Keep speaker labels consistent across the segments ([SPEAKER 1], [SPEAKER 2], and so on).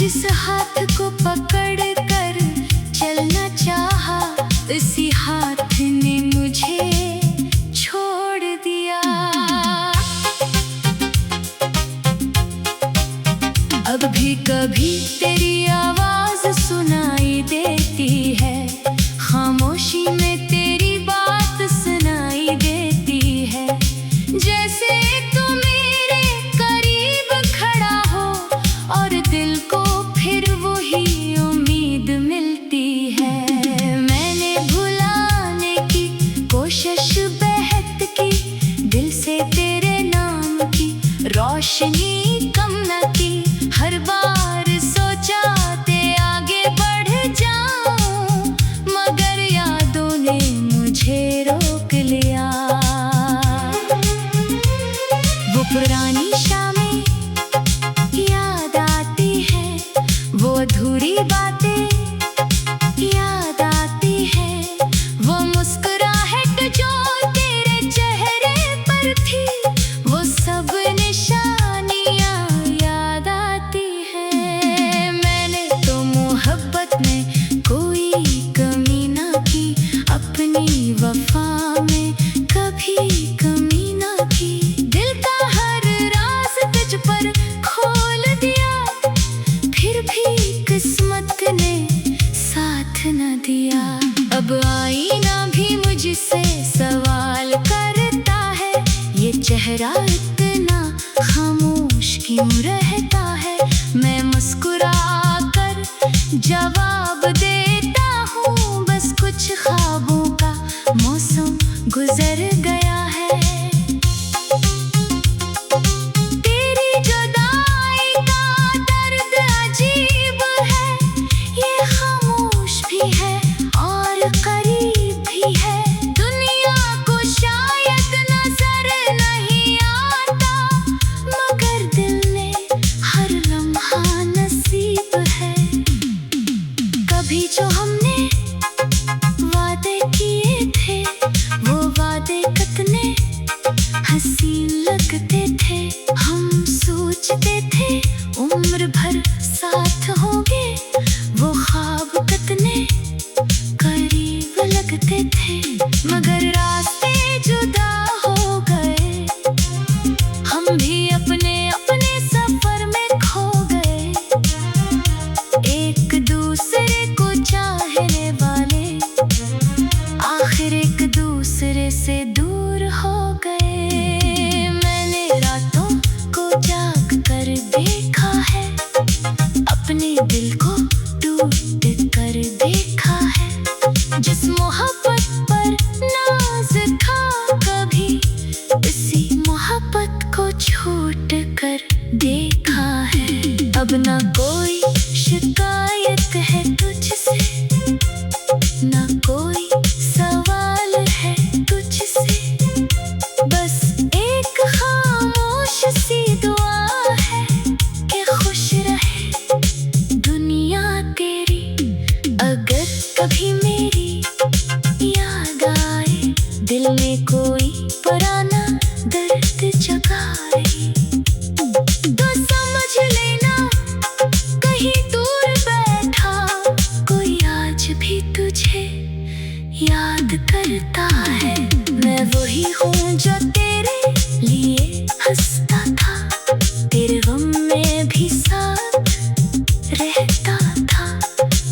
[SPEAKER 1] जिस हाथ को पकड़ कर चलना चाहा, उसी हाथ ने मुझे छोड़ दिया। अब भी कभी तेरी आवाज सुनाई देती है, खामोशी में तेरी बात सुनाई देती है। जैसे तू मेरे करीब खड़ा हो और दिल को फिर वही उम्मीद मिलती है। मैंने भुलाने की कोशिश बेहद की, दिल से तेरे नाम की रोशनी कम न की। हर बार सोचा ते आगे बढ़ जाऊं, मगर यादों ने मुझे रोक लिया। वो पुरानी शामें याद आती है, वो अधूरी बातें याद आती है, वो मुस्कुराहट जो तेरे चेहरे पर थी, वो सब निशानियां याद आती है। मैंने तो मोहब्बत में कोई कमी ना की, अपनी वफा में कभी कमी ना की। दिल का हर राज तुझ पर खोल दिया, फिर भी किस्मत ने साथ न दिया। अब आईना भी मुझसे सवाल करता है, ये चेहरा इतना खामोश क्यों रहता है। मैं मुस्कुरा कर जवाब देता हूँ, बस कुछ ख्वाबों का मौसम गुजर गया है। तेरी जुदाई का दर्द अजीब है, ये खामोश भी है और करीब भी है। दुनिया को शायद नजर नहीं आता, मगर दिल ने हर लम्हा नसीब है। कभी जो हमने वादे किए थे, वो वादे कितने हसीन लगते थे। हम सोचते थे उम्र भर साथ होंगे, वो ख्वाब कितने करीब लगते थे। मगर रास्ते जुदा हो गए, हम भी अपने अपने सफर में खो गए। एक दूसरे को चाहने वाले आखिर एक दूसरे से दूर हो गए। मैंने रातों को जाग कर देखा है, अपने दिल को टूट कर देखा है। जिस मोहब्बत पर नाज था कभी, इसी मोहब्बत को छूट कर देखा है। अब ना कोई शिकायत है तुझसे, ना कोई सवाल है तुझसे, बस एक खामोश सी दुआ है कि खुश रहे दुनिया तेरी। अगर कभी मेरी याद आए, दिल में कोई पुराना दर्द जगाए, तो समझ लेना कहीं दूर बैठा कोई आज भी तुझे याद करता है। मैं वही हूँ जो तेरे लिए हंसता था, तेरे गम में भी साथ रहता था,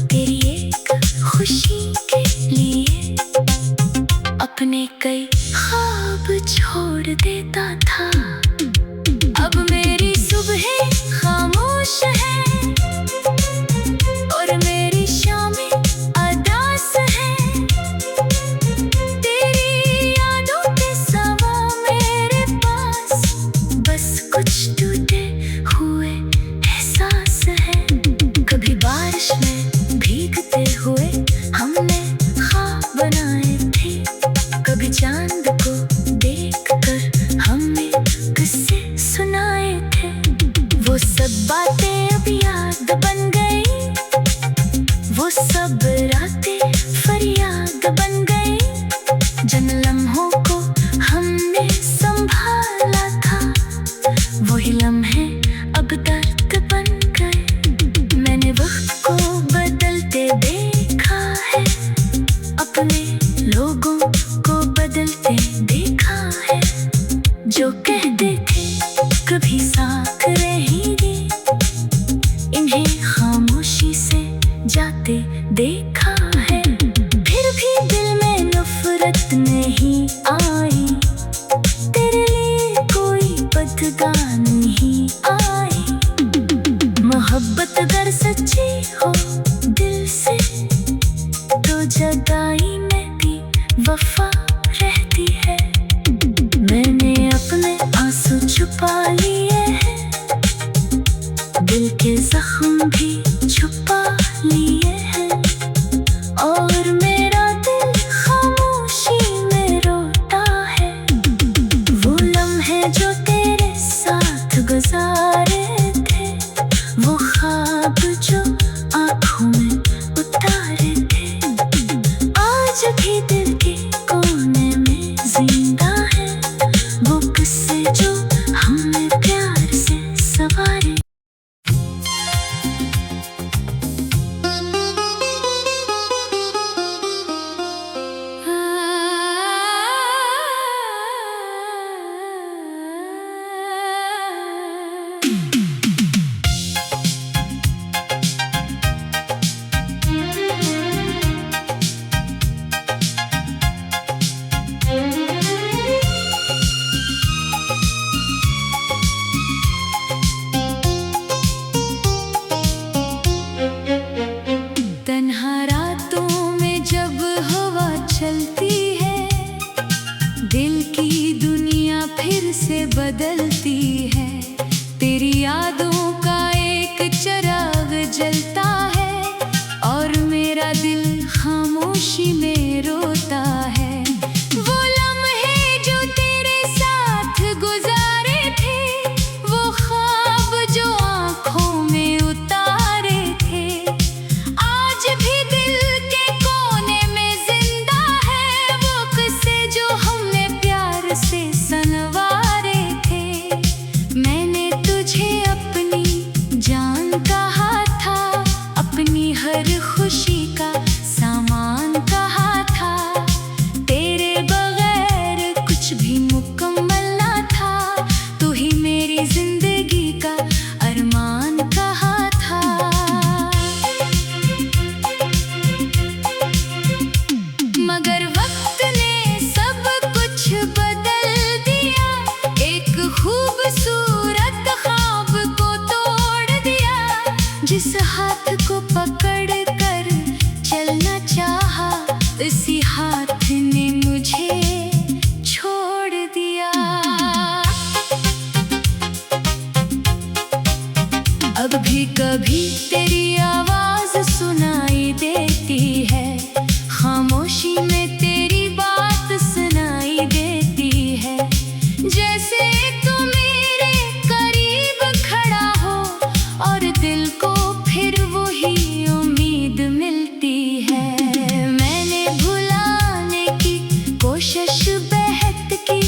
[SPEAKER 1] तेरी एक खुशी के लिए अपने कई ख्वाब छोड़ देता था। अब मेरी सुबह खामोश है और मेरी शामें अदास है। तेरी यादों के सिवा मेरे पास बस कुछ टूटे हुए एहसास है। कभी बारिश में भीगते हुए हमने ख्वाब बनाए थे, कभी चांद को देखकर हमने किस्से सुनाए थे। वो सब बातें अब याद बन गई, वो सब रातें फरियाद बन गई। जिन लम्हों को हमने संभाला था, वही लम्हे अब दर्द बन गए। दिल के जख्म भी छुपा लिए हैं, और मेरा दिल खामोशी में रोता है। वो लम्हे जो तेरे साथ गुजारे थे, वो ख्वाब जो आँखों में उतारे थे, आज भी दिल के कोने में जिंदा है। वो किस्से जो हमने प्यार से सवारे। तन्हा रातों में जब हवा चलती है, दिल की दुनिया फिर से बदलती है। तेरी यादों का एक चिराग जलता है, और मेरा दिल खामोशी में रोता है। वो लम्हे जो तेरे साथ गुजारे थे, वो ख्वाब जो आँखों में उतारे थे, आज भी दिल के कोने में जिंदा है। वो किस्से जो हमने प्यार से सनवारे थे। मैंने तुझे अपनी जान कहा था, अपनी हर खुशी का सामान कहा था। तेरे बगैर कुछ भी मुकम्मल ना था, तू ही मेरी जिंदगी का अरमान कहा था। मगर वक्त ने सब कुछ बदल दिया, एक खूबसूरत ख्वाब को तोड़ दिया। जिस हाथ को पकड़ कर चलना चाहा, उसी हाथ ने मुझे छोड़ दिया। अब भी कभी तेरी आवाज सुनाई देती है, खामोशी में तेरी बात सुनाई देती है। जैसे तू मेरे करीब खड़ा हो, और दिल को फिर वही उम्मीद मिलती है। मैंने भुलाने की कोशिश बेहद की,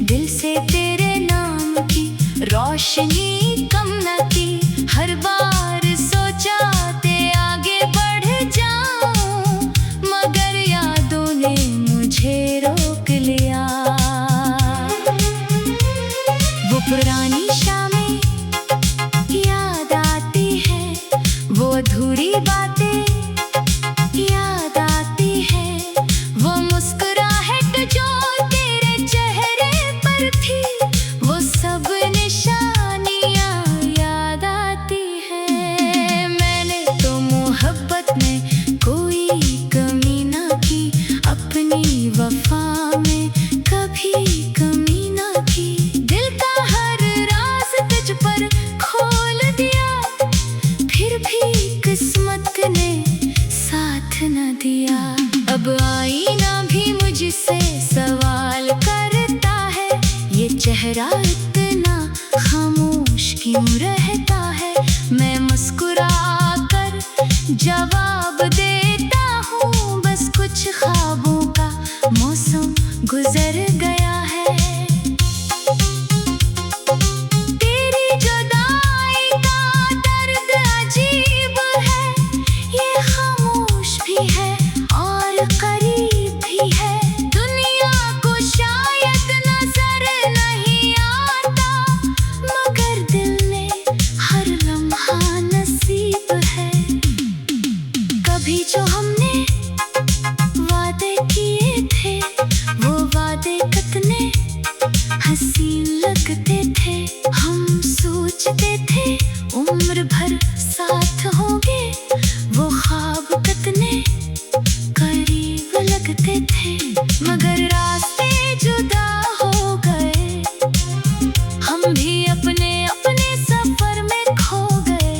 [SPEAKER 1] दिल से तेरे नाम की रोशनी कम न की। हर बार सोचा ते आगे बढ़ जाऊं, मगर यादों ने मुझे रोक लिया। वो पुरानी शामें याद आती है, वो अधूरी बातें याद आती है। वो मुस्कुराहट जो तेरे चेहरे पर थी, वो सब निशानियाँ याद आती हैं। मैंने तो मोहब्बत में कोई कमी ना की, अपनी वफा में कभी कमी ना की। दिल का हर राज तुझ पर खोल दिया, फिर भी किस्मत ने साथ न दिया। अब आईना भी मुझसे सवाल करता है, ये चेहरा इतना खामोश क्यों रहता है। मैं मुस्कुरा कर जवाब देता हूँ, बस कुछ ख्वाबों का मौसम गुजर गया है। तेरी जुदाई का दर्द अजीब है, ये खामोश भी है और करीब भी है। दुनिया को शायद नजर नहीं आता, मगर दिल ने हर लम्हा नसीब है। कभी जो हमने वादे किए थे, वो वादे कितने हसीन लगते थे। हम सोचते थे उम्र भर साथ होंगे, वो ख्वाब कितने करीब लगते थे। मगर रास्ते जुदा हो गए, हम भी अपने अपने सफर में खो गए।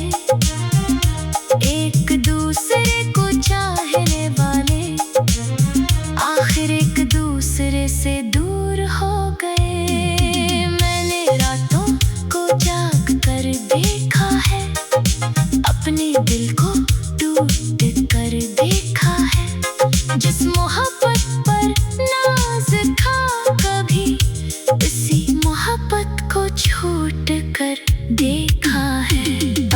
[SPEAKER 1] दिल को टूट कर देखा है। जिस मोहब्बत पर नाज था कभी, उसी मोहब्बत को छूट कर देखा है।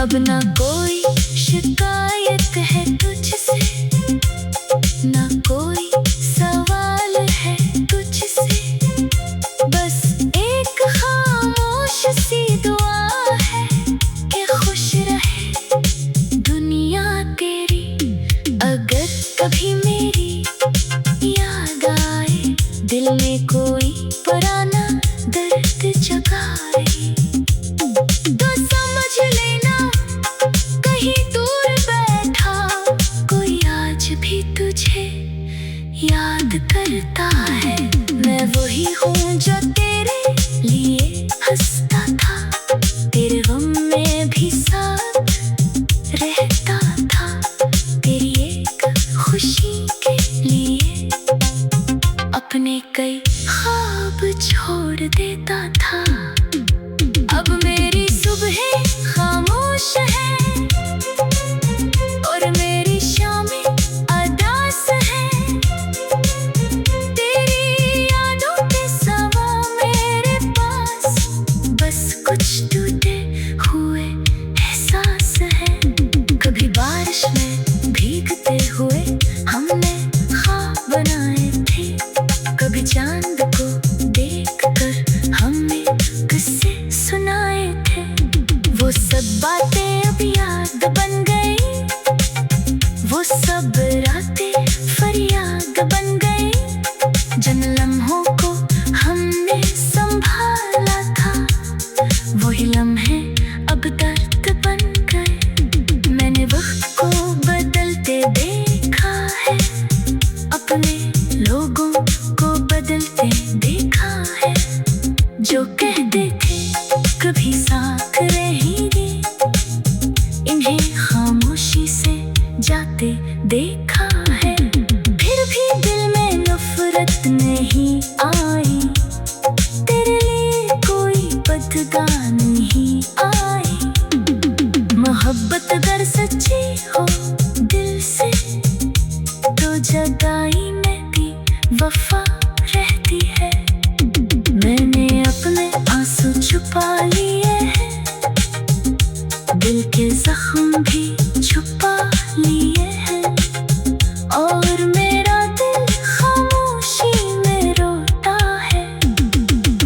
[SPEAKER 1] अब ना कोई शिकायत है तुझसे, ना कोई सवाल है तुझसे, बस एक खामोश सी दुआ है कि खुश रहे दुनिया तेरी। अगर कभी मेरी याद आए, दिल में कोई पुराना दर्द जगाए, तो समझ लेना कहीं दूर बैठा कोई आज भी तुझे याद करता है। मैं वही हूँ जो तेरे लिए हंसता था, तेरे गम में भी साथ रहता था, तेरी एक खुशी के लिए अपने कई ख्वाब छोड़ देता था। अब मेरी सुबह खामोश है और मेरी शामें अदास है, तेरी यादों के सिवा मेरे पास बस कुछ टूटे हुए एहसास है। कभी बारिश में भीगते हुए हमने ख्वाब बनाए थे, कभी चांद को देखकर हमने किस्से सुनाए थे। वो सब बातें अब याद बन गई, वो सब रातें फरियाद बन गई। जिन लम्हों को हमने संभाला था, वही लम्हे अब दर्द बन गए। मैंने वक्त को बदलते देखा है, अपने लोगों को बदलते देखा है। जो कहते थे कभी साथ रहेंगे, इन्हें खामोशी से जाते देखा है। फिर भी दिल में नफरत नहीं आई, तेरे लिए कोई बदगाह नहीं आई। मोहब्बत अगर सच्ची हो दिल से, तो जगाई में भी वफा रहती है। मैंने अपने आंसू छुपा लिए हैं, दिल के जख्म भी छुपा लिए हैं, और मेरा दिल खामोशी में रोता है।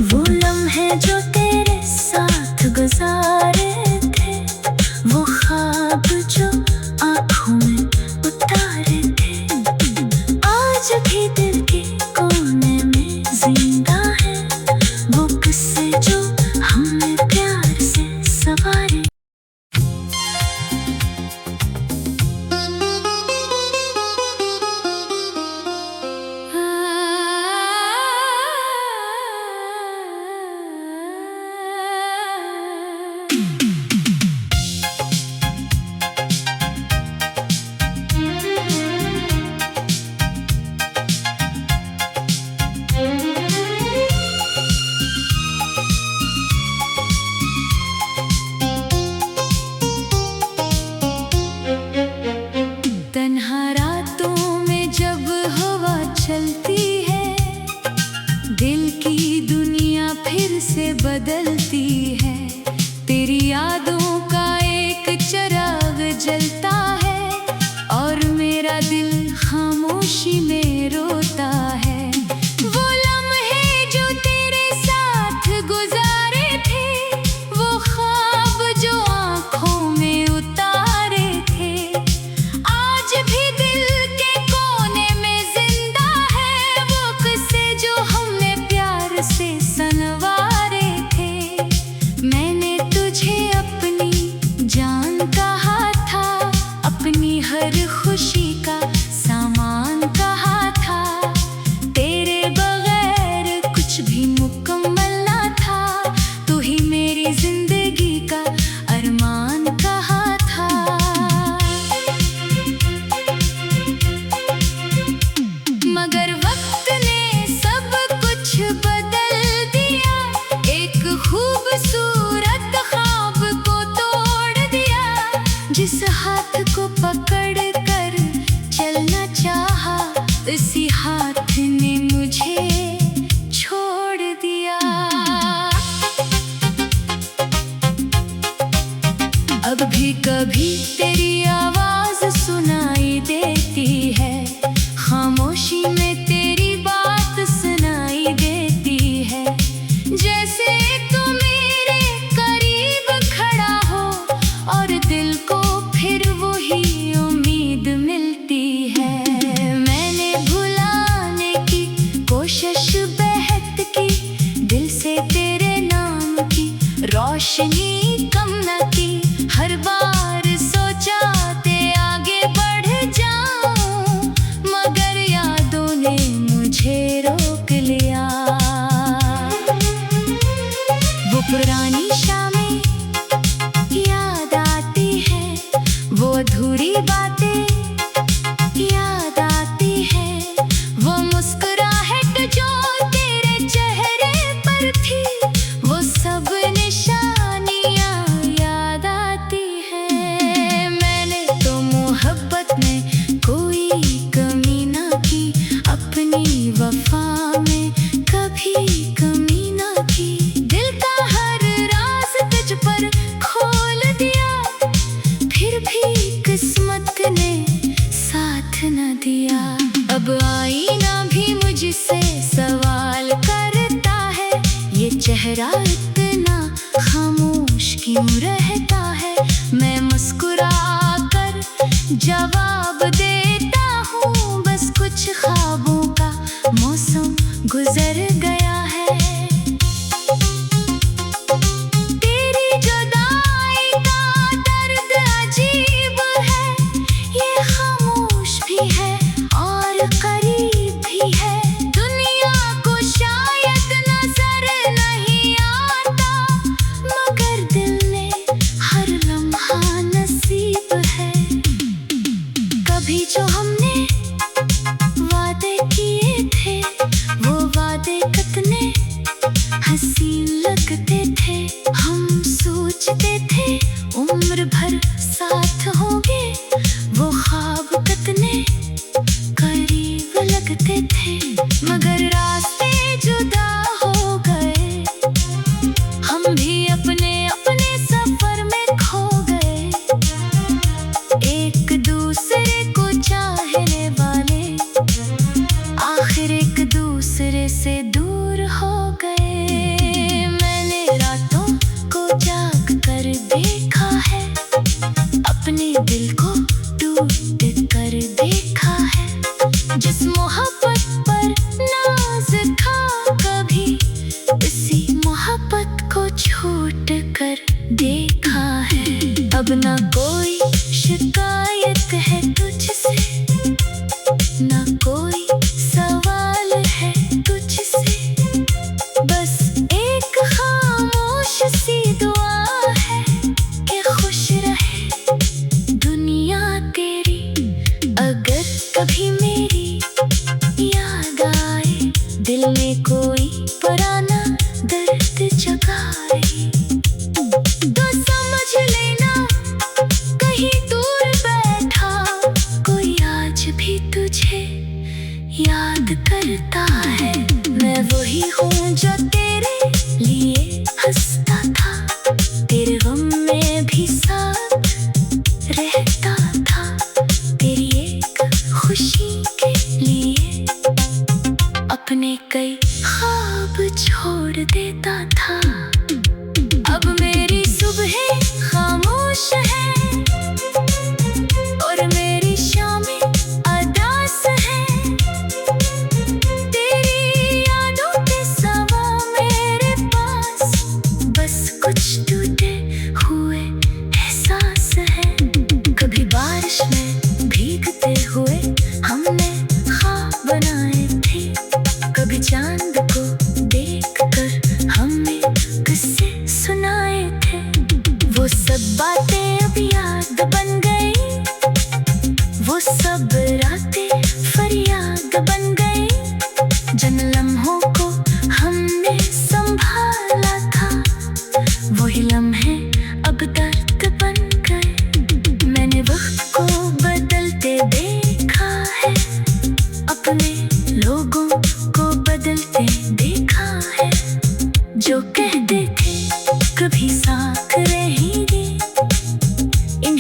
[SPEAKER 1] वो लम्हे जो तेरे साथ गुजारे थे, वो ख्वाब जो आँखों में उतारे थे, आज भी दिल के कोने में जिंदा है। वो किस्से जो हमने प्यार से सवारे। तन्हा रातों में जब हवा चलती है, दिल की दुनिया फिर से बदलती है। तेरी यादों का एक चिराग जलता है, और मेरा दिल खामोशी में रोता है। वो लम्हे जो तेरे साथ गुजारे थे, वो ख्वाब जो आँखों में उतारे थे, आज भी दिल के कोने में जिंदा है। वो किस्से जो हमने प्यार से सनवारे थे, मैंने तुझे अपनी जान का जिस हाथ को पकड़ कर चलना चाहा, उसी हाथ ने मुझे छोड़ दिया। अब भी कभी तेरी आवाज सुनाई देती है, खामोशी में तेरी बात सुनाई देती है। जैसे तू मेरे करीब खड़ा हो और दिल को फिर वही उम्मीद मिलती है। मैंने भुलाने की कोशिश बेहद की, दिल से तेरे नाम की रोशनी कम न की। हर बार सोचा ते आगे बढ़ जाऊं, मगर यादों ने मुझे रोक लिया। वो पुरानी शामें याद आती है, वो अधूरी बातें याद आती है, वो मुस्कुराहट जो तेरे चेहरे पर थी, वो सब निशानियां याद आती है। मैंने तो मोहब्बत में कोई कमी ना की, अपनी वफा में कभी कमी ना की। दिल का हर राज तुझ पर खोल दिया, फिर भी किस्मत ने साथ न दिया। अब आईना भी मुझसे सवाल करता है, ये चेहरा इतना खामोश क्यों रहता है। मैं मुस्कुरा कर जवाब देता हूँ, बस कुछ ख्वाबों का मौसम गुजर गया है। तेरी जुदाई का दर्द अजीब है, ये खामोश भी है और करीब भी है। दुनिया को शायद नजर नहीं आता, मगर दिल ने हर लम्हा नसीब है। कभी जो हमने वादे किए थे, वो वादे कितने हसीन लगते थे। हम सोचते थे उम्र भर साथ होंगे, वो ख्वाब कितने करीब लगते थे। मगर रास्ते जुदा हो गए, हम भी अपने अपने सफर में खो गए। एक दूसरे को चाहने वाले आखिर एक दूसरे से दूर हो गए। मैंने रातों को जाग कर देखा है, अपने दिल को टूट कर देखा है। जिस मोहब्बत पर नाज था कभी, इसी मोहब्बत को छूट कर देखा है। अब ना कोई शिकायत है तुझसे, ना कोई सवाल है तुझसे, बस एक खामोश सी दुआ है कि खुश रहे दुनिया तेरी। अगर कभी मेरी याद आए, दिल में कोई पुराना दर्द जगाए, तो समझ लेना कहीं दूर बैठा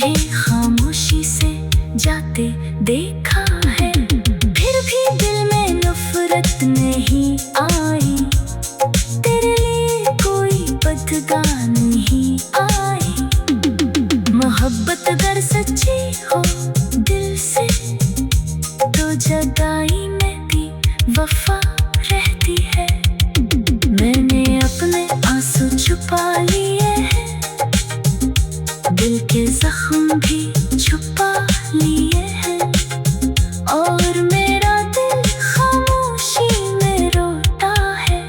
[SPEAKER 1] तुम्हें खामोशी से जाते देखा है, फिर भी दिल में नफरत नहीं आई। तेरे लिए कोई बदगा नहीं आई। मोहब्बत अगर सच्ची हो दिल से तो जगाई में भी वफा रहती है। मैंने अपने आंसू छुपा लिए हैं, दिल के जख्म भी छुपा लिए हैं, और मेरा दिल खामोशी में रोता है।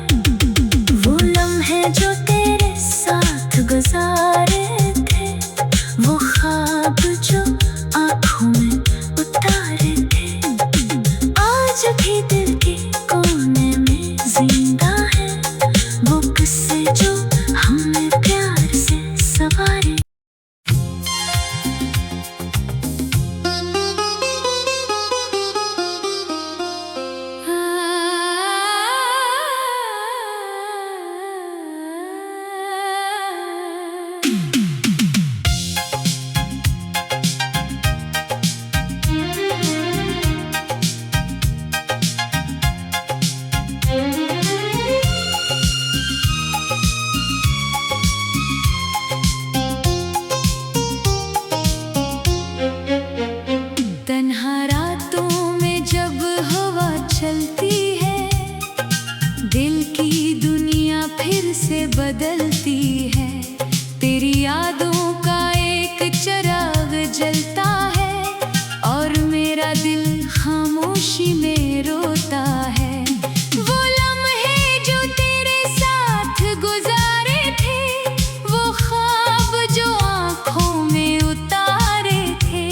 [SPEAKER 1] वो लम्हे जो तेरे साथ गुजारे थे, वो ख्वाब जो आँखों में उतारे थे, आज भी दिल के कोने में जिंदा है। वो किस्से जो हमने प्यार से सवारे। तन्हा रातों में जब हवा चलती है, दिल की दुनिया फिर से बदलती है। तेरी यादों का एक चिराग जलता है, और मेरा दिल खामोशी में रोता है। वो लम्हे जो तेरे साथ गुजारे थे, वो ख्वाब जो आँखों में उतारे थे,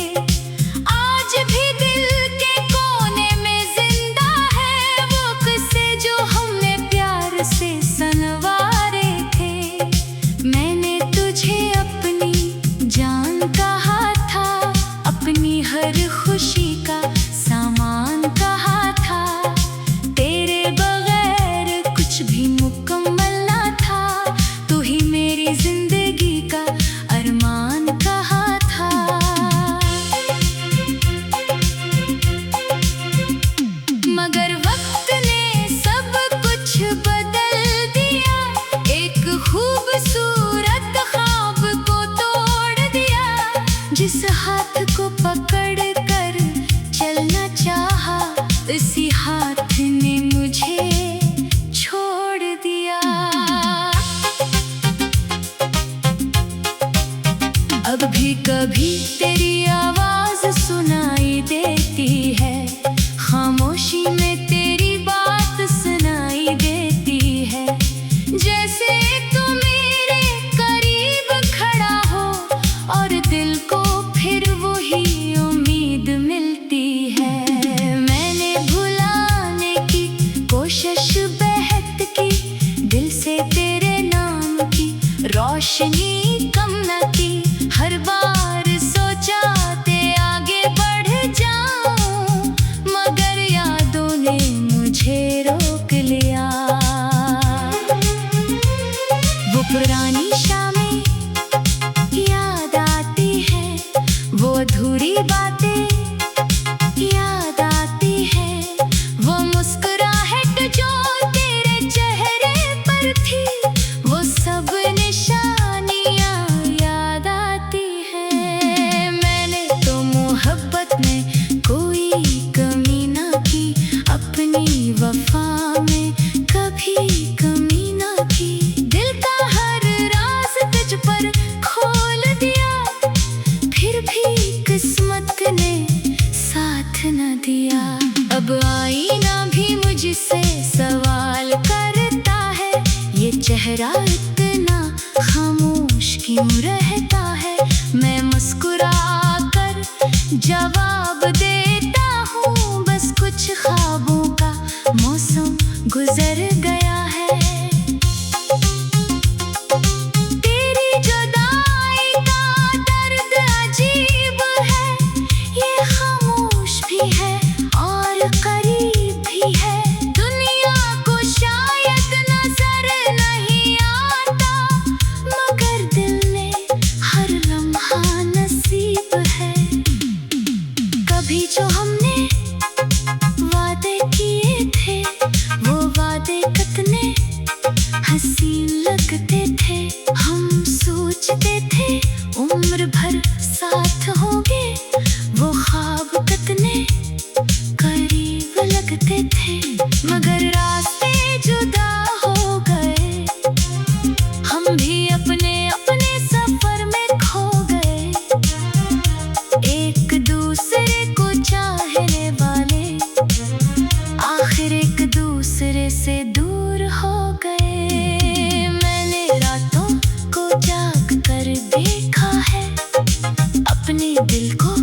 [SPEAKER 1] आज भी दिल के कोने में जिंदा है। वो किस्से जो हमने प्यार से सनवारे थे। मैंने तुझे अपनी जान कहा था, अपनी हर खुशी का सामान कहा था। तेरे बगैर कुछ भी मुकम्मल ना था, तू ही मेरी जिंदगी का अरमान कहा था। मगर वक्त ने सब कुछ बदल दिया, एक खूबसूरत ख्वाब को तोड़ दिया। जिस हाथ को पकड़ कर चलना चाहा, इसी हाथ ने मुझे छोड़ दिया। अब भी कभी तेरी आवाज सुनाई देती है, खामोशी में तेरी बात सुनाई देती है। जैसे तू मेरे करीब खड़ा हो, और दिल को फिर वही उम्मीद मिलती है। मैंने भुलाने की कोशिश बेहद की, दिल से तेरे नाम की रोशनी कम न की। हर बार सोचा ते आगे बढ़ जाऊं, मगर यादों ने मुझे रोक लिया। वो पुरानी शामें याद आती है, वो अधूरी बातें याद आती है, वो मुस्कुराहट जो तेरे चेहरे पर थी, वो सब निशानियां याद आती है। मैंने तो मोहब्बत में कोई कमी ना की, अपनी वफा में कभी कमी ना की। दिल का हर राज तुझ पर खोल दिया, फिर भी किस्मत ने साथ न दिया। अब आईना भी मुझसे सवाल करता है, ये चेहरा इतना खामोश क्यों रहता है। मैं मुस्कुरा कर जवाब देता हूँ, बस कुछ ख्वाबों का मौसम गुजर गया है। तेरी जुदाई का दर्द अजीब है, ये खामोश भी है और करीब भी है। दुनिया को शायद नजर नहीं आता, मगर दिल ने हर लम्हा नसीब साथ होंगे। वो ख्वाब कितने करीब लगते थे, मगर रास्ते जुदा हो गए। हम भी अपने अपने सफर में खो गए। एक दूसरे को चाहने वाले आखिर एक दूसरे से दूर हो गए। मैंने रातों को जाग कर देखा है, अपने दिल को